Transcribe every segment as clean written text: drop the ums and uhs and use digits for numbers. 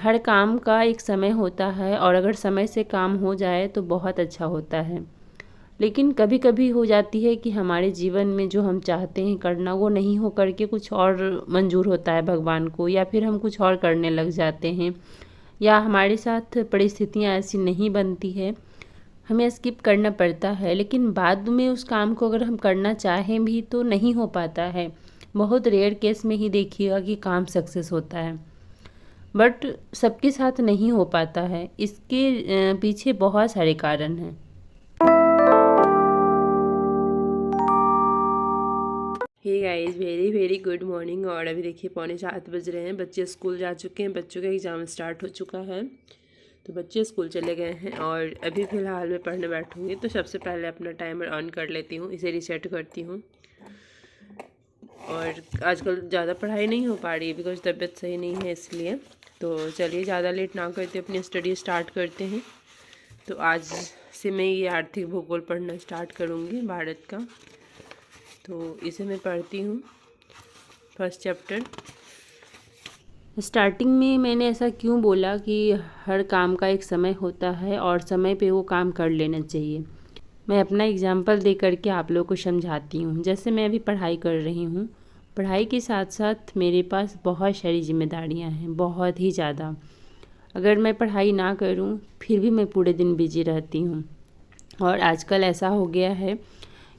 हर काम का एक समय होता है और अगर समय से काम हो जाए तो बहुत अच्छा होता है। लेकिन कभी कभी हो जाती है कि हमारे जीवन में जो हम चाहते हैं करना वो नहीं हो करके कुछ और मंजूर होता है भगवान को, या फिर हम कुछ और करने लग जाते हैं, या हमारे साथ परिस्थितियाँ ऐसी नहीं बनती है, हमें स्किप करना पड़ता है। लेकिन बाद में उस काम को अगर हम करना चाहें भी तो नहीं हो पाता है। बहुत रेयर केस में ही देखिएगा कि काम सक्सेस होता है, बट सबके साथ नहीं हो पाता है। इसके पीछे बहुत सारे कारण हैं। Hey guys, very very good morning. और अभी देखिए 6:45 बज रहे हैं। बच्चे स्कूल जा चुके हैं, बच्चों का एग्ज़ाम स्टार्ट हो चुका है, तो बच्चे स्कूल चले गए हैं और अभी फ़िलहाल मैं पढ़ने बैठूँगी। तो सबसे पहले अपना टाइमर ऑन कर लेती हूँ, इसे रीसेट करती हूँ। और आजकल ज़्यादा पढ़ाई नहीं हो पा रही है बिकॉज तबीयत सही नहीं है, इसलिए। तो चलिए ज़्यादा लेट ना करते अपनी स्टडी स्टार्ट करते हैं। तो आज से मैं ये आर्थिक भूगोल पढ़ना स्टार्ट करूँगी, भारत का। तो इसे मैं पढ़ती हूँ, फर्स्ट चैप्टर। स्टार्टिंग में मैंने ऐसा क्यों बोला कि हर काम का एक समय होता है और समय पे वो काम कर लेना चाहिए, मैं अपना एग्जांपल दे करके आप लोगों को समझाती हूँ। जैसे मैं अभी पढ़ाई कर रही हूँ, पढ़ाई के साथ साथ मेरे पास बहुत सारी जिम्मेदारियाँ हैं, बहुत ही ज़्यादा। अगर मैं पढ़ाई ना करूँ फिर भी मैं पूरे दिन बिजी रहती हूँ। और आजकल ऐसा हो गया है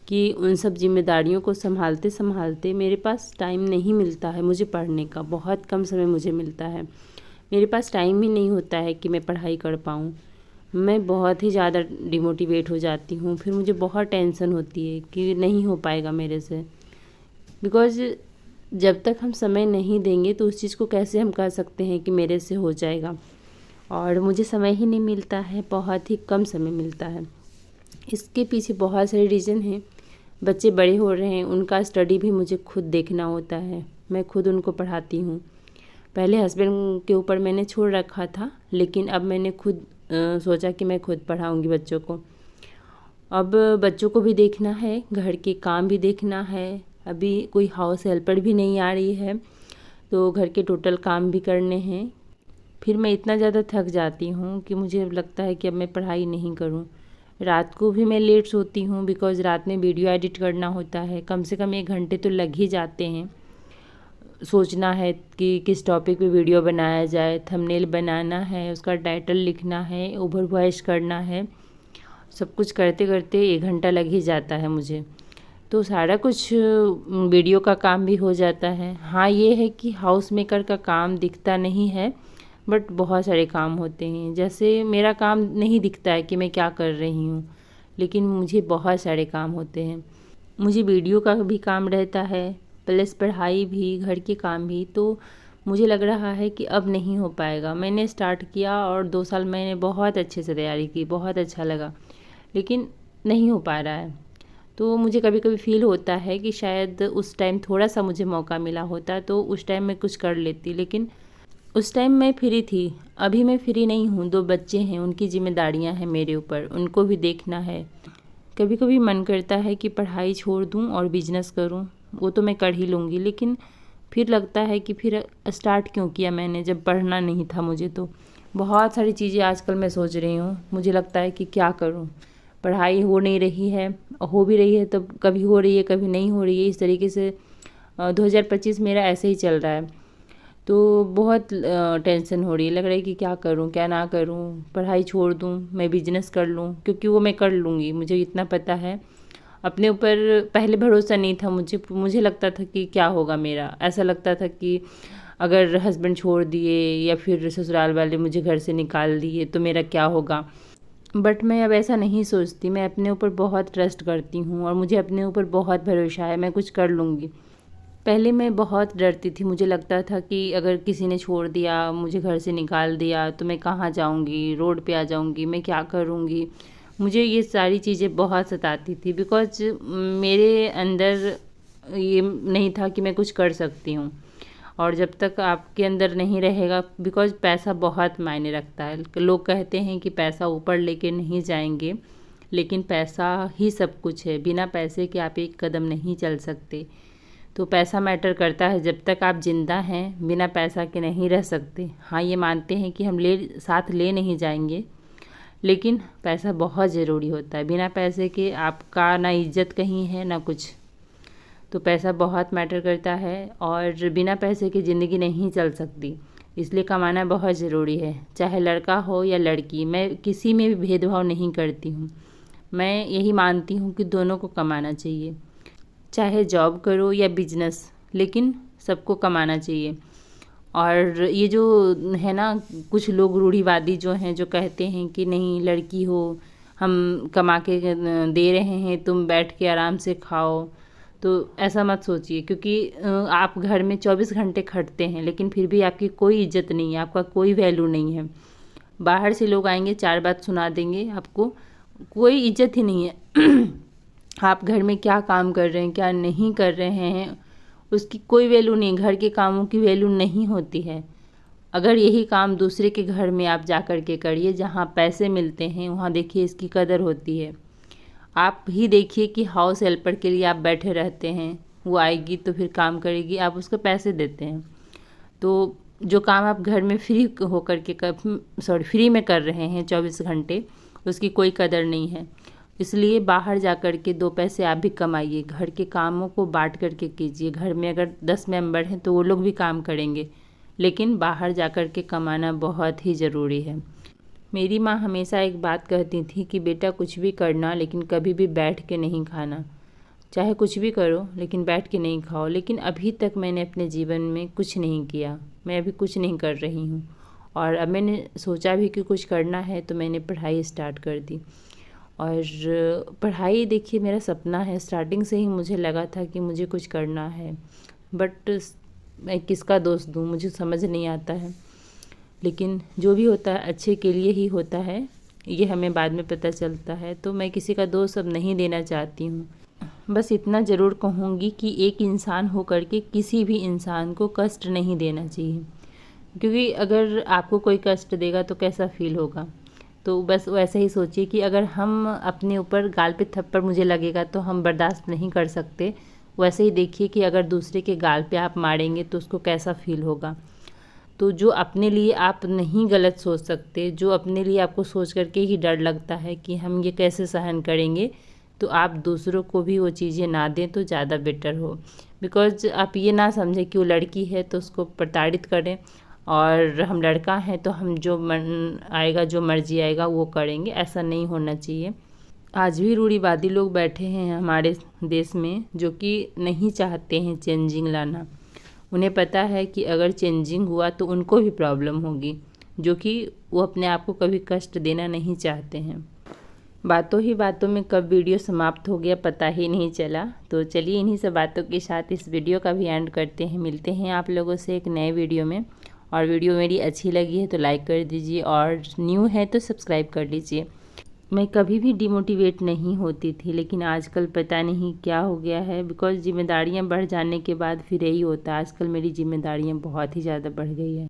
कि उन सब जिम्मेदारियों को संभालते संभालते मेरे पास टाइम नहीं मिलता है मुझे पढ़ने का। बहुत कम समय मुझे मिलता है, मेरे पास टाइम ही नहीं होता है कि मैं पढ़ाई कर पाऊँ। मैं बहुत ही ज़्यादा डिमोटिवेट हो जाती हूँ, फिर मुझे बहुत टेंशन होती है कि नहीं हो पाएगा मेरे से। बिकॉज़ जब तक हम समय नहीं देंगे तो उस चीज़ को कैसे हम कह सकते हैं कि मेरे से हो जाएगा। और मुझे समय ही नहीं मिलता है, बहुत ही कम समय मिलता है। इसके पीछे बहुत सारे रीज़न हैं। बच्चे बड़े हो रहे हैं, उनका स्टडी भी मुझे खुद देखना होता है, मैं खुद उनको पढ़ाती हूँ। पहले हस्बैंड के ऊपर मैंने छोड़ रखा था, लेकिन अब मैंने खुद सोचा कि मैं खुद पढ़ाऊँगी बच्चों को। अब बच्चों को भी देखना है, घर के काम भी देखना है। अभी कोई हाउस हेल्पर भी नहीं आ रही है, तो घर के टोटल काम भी करने हैं। फिर मैं इतना ज़्यादा थक जाती हूँ कि मुझे लगता है कि अब मैं पढ़ाई नहीं करूँ। रात को भी मैं लेट सोती हूँ बिकॉज़ रात में वीडियो एडिट करना होता है, कम से कम 1 घंटे तो लग ही जाते हैं। सोचना है कि किस टॉपिक पे वीडियो बनाया जाए, थंबनेल बनाना है, उसका टाइटल लिखना है, ओवर वॉइस करना है, सब कुछ करते करते 1 घंटा लग ही जाता है मुझे। तो सारा कुछ वीडियो का काम भी हो जाता है। हाँ, ये है कि हाउस मेकर का काम दिखता नहीं है, बट बहुत सारे काम होते हैं। जैसे मेरा काम नहीं दिखता है कि मैं क्या कर रही हूँ, लेकिन मुझे बहुत सारे काम होते हैं। मुझे वीडियो का भी काम रहता है, प्लस पढ़ाई भी, घर के काम भी। तो मुझे लग रहा है कि अब नहीं हो पाएगा। मैंने स्टार्ट किया और 2 साल मैंने बहुत अच्छे से तैयारी की, बहुत अच्छा लगा, लेकिन नहीं हो पा रहा है। तो मुझे कभी कभी फ़ील होता है कि शायद उस टाइम थोड़ा सा मुझे मौका मिला होता तो उस टाइम मैं कुछ कर लेती, लेकिन उस टाइम मैं फ्री थी। अभी मैं फ्री नहीं हूँ, 2 बच्चे हैं, उनकी जिम्मेदारियाँ हैं मेरे ऊपर, उनको भी देखना है। कभी कभी मन करता है कि पढ़ाई छोड़ दूँ और बिजनेस करूँ, वो तो मैं कर ही लूँगी, लेकिन फिर लगता है कि फिर स्टार्ट क्यों किया मैंने जब पढ़ना नहीं था मुझे। तो बहुत सारी चीज़ें आजकल मैं सोच रही हूँ, मुझे लगता है कि क्या करूँ। पढ़ाई हो नहीं रही है, हो भी रही है तो कभी हो रही है कभी नहीं हो रही है। इस तरीके से 2025 मेरा ऐसे ही चल रहा है। तो बहुत टेंशन हो रही है, लग रहा है कि क्या करूं क्या ना करूं, पढ़ाई छोड़ दूं, मैं बिजनेस कर लूं, क्योंकि वो मैं कर लूँगी, मुझे इतना पता है। अपने ऊपर पहले भरोसा नहीं था मुझे लगता था कि क्या होगा मेरा। ऐसा लगता था कि अगर हस्बैंड छोड़ दिए या फिर ससुराल वाले मुझे घर से निकाल दिए तो मेरा क्या होगा। बट मैं अब ऐसा नहीं सोचती, मैं अपने ऊपर बहुत ट्रस्ट करती हूँ और मुझे अपने ऊपर बहुत भरोसा है, मैं कुछ कर लूँगी। पहले मैं बहुत डरती थी, मुझे लगता था कि अगर किसी ने छोड़ दिया, मुझे घर से निकाल दिया तो मैं कहाँ जाऊँगी, रोड पे आ जाऊँगी, मैं क्या करूँगी। मुझे ये सारी चीज़ें बहुत सताती थी बिकॉज़ मेरे अंदर ये नहीं था कि मैं कुछ कर सकती हूँ। और जब तक आपके अंदर नहीं रहेगा, बिकॉज़ पैसा बहुत मायने रखता है। लोग कहते हैं कि पैसा ऊपर लेके नहीं जाएंगे, लेकिन पैसा ही सब कुछ है, बिना पैसे के आप एक कदम नहीं चल सकते। तो पैसा मैटर करता है। जब तक आप ज़िंदा हैं बिना पैसा के नहीं रह सकते। हाँ, ये मानते हैं कि हम साथ ले नहीं जाएंगे, लेकिन पैसा बहुत ज़रूरी होता है। बिना पैसे के आपका ना इज्जत कहीं है ना कुछ। तो पैसा बहुत मैटर करता है और बिना पैसे की ज़िंदगी नहीं चल सकती, इसलिए कमाना बहुत ज़रूरी है। चाहे लड़का हो या लड़की, मैं किसी में भी भेदभाव नहीं करती हूँ। मैं यही मानती हूँ कि दोनों को कमाना चाहिए, चाहे जॉब करो या बिजनेस, लेकिन सबको कमाना चाहिए। और ये जो है ना, कुछ लोग रूढ़िवादी जो हैं, जो कहते हैं कि नहीं लड़की हो, हम कमा के दे रहे हैं, तुम बैठ के आराम से खाओ, तो ऐसा मत सोचिए। क्योंकि आप घर में 24 घंटे खटते हैं, लेकिन फिर भी आपकी कोई इज्जत नहीं है, आपका कोई वैल्यू नहीं है। बाहर से लोग आएंगे, 4 बात सुना देंगे, आपको कोई इज्जत ही नहीं है। आप घर में क्या काम कर रहे हैं, क्या नहीं कर रहे हैं, उसकी कोई वैल्यू नहीं। घर के कामों की वैल्यू नहीं होती है। अगर यही काम दूसरे के घर में आप जा कर के करिए, जहाँ पैसे मिलते हैं, वहाँ देखिए इसकी कदर होती है। आप ही देखिए कि हाउस हेल्पर के लिए आप बैठे रहते हैं, वो आएगी तो फिर काम करेगी, आप उसको पैसे देते हैं। तो जो काम आप घर में फ्री होकर के फ्री में कर रहे हैं 24 घंटे, उसकी कोई कदर नहीं है। इसलिए बाहर जा कर के 2 पैसे आप भी कमाइए, घर के कामों को बांट करके कीजिए। घर में अगर 10 मेंबर हैं तो वो लोग भी काम करेंगे, लेकिन बाहर जा कर के कमाना बहुत ही ज़रूरी है। मेरी माँ हमेशा एक बात कहती थी कि बेटा कुछ भी करना, लेकिन कभी भी बैठ के नहीं खाना। चाहे कुछ भी करो, लेकिन बैठ के नहीं खाओ। लेकिन अभी तक मैंने अपने जीवन में कुछ नहीं किया, मैं अभी कुछ नहीं कर रही हूँ। और अब मैंने सोचा भी कि कुछ करना है, तो मैंने पढ़ाई स्टार्ट कर दी। और पढ़ाई देखिए मेरा सपना है, स्टार्टिंग से ही मुझे लगा था कि मुझे कुछ करना है, बट मैं किसका दोष दूँ, मुझे समझ नहीं आता है। लेकिन जो भी होता है अच्छे के लिए ही होता है, ये हमें बाद में पता चलता है। तो मैं किसी का दोष अब नहीं देना चाहती हूँ। बस इतना ज़रूर कहूँगी कि एक इंसान होकर के किसी भी इंसान को कष्ट नहीं देना चाहिए, क्योंकि अगर आपको कोई कष्ट देगा तो कैसा फील होगा। तो बस वैसे ही सोचिए कि अगर हम अपने ऊपर गाल पे थप्पड़ मुझे लगेगा तो हम बर्दाश्त नहीं कर सकते, वैसे ही देखिए कि अगर दूसरे के गाल पे आप मारेंगे तो उसको कैसा फील होगा। तो जो अपने लिए आप नहीं गलत सोच सकते, जो अपने लिए आपको सोच करके ही डर लगता है कि हम ये कैसे सहन करेंगे, तो आप दूसरों को भी वो चीज़ें ना दें तो ज़्यादा बेटर हो। बिकॉज आप ये ना समझें कि वो लड़की है तो उसको प्रताड़ित करें, और हम लड़का हैं तो हम जो मन आएगा, जो मर्जी आएगा वो करेंगे, ऐसा नहीं होना चाहिए। आज भी रूढ़िवादी लोग बैठे हैं हमारे देश में, जो कि नहीं चाहते हैं चेंजिंग लाना। उन्हें पता है कि अगर चेंजिंग हुआ तो उनको भी प्रॉब्लम होगी, जो कि वो अपने आप को कभी कष्ट देना नहीं चाहते हैं। बातों ही बातों में कब वीडियो समाप्त हो गया पता ही नहीं चला। तो चलिए इन्हीं सब बातों के साथ इस वीडियो का भी एंड करते हैं। मिलते हैं आप लोगों से एक नए वीडियो में। और वीडियो मेरी अच्छी लगी है तो लाइक कर दीजिए, और न्यू है तो सब्सक्राइब कर लीजिए। मैं कभी भी डिमोटिवेट नहीं होती थी, लेकिन आजकल पता नहीं क्या हो गया है। बिकॉज जिम्मेदारियां बढ़ जाने के बाद फिर यही होता है। आजकल मेरी जिम्मेदारियां बहुत ही ज़्यादा बढ़ गई है।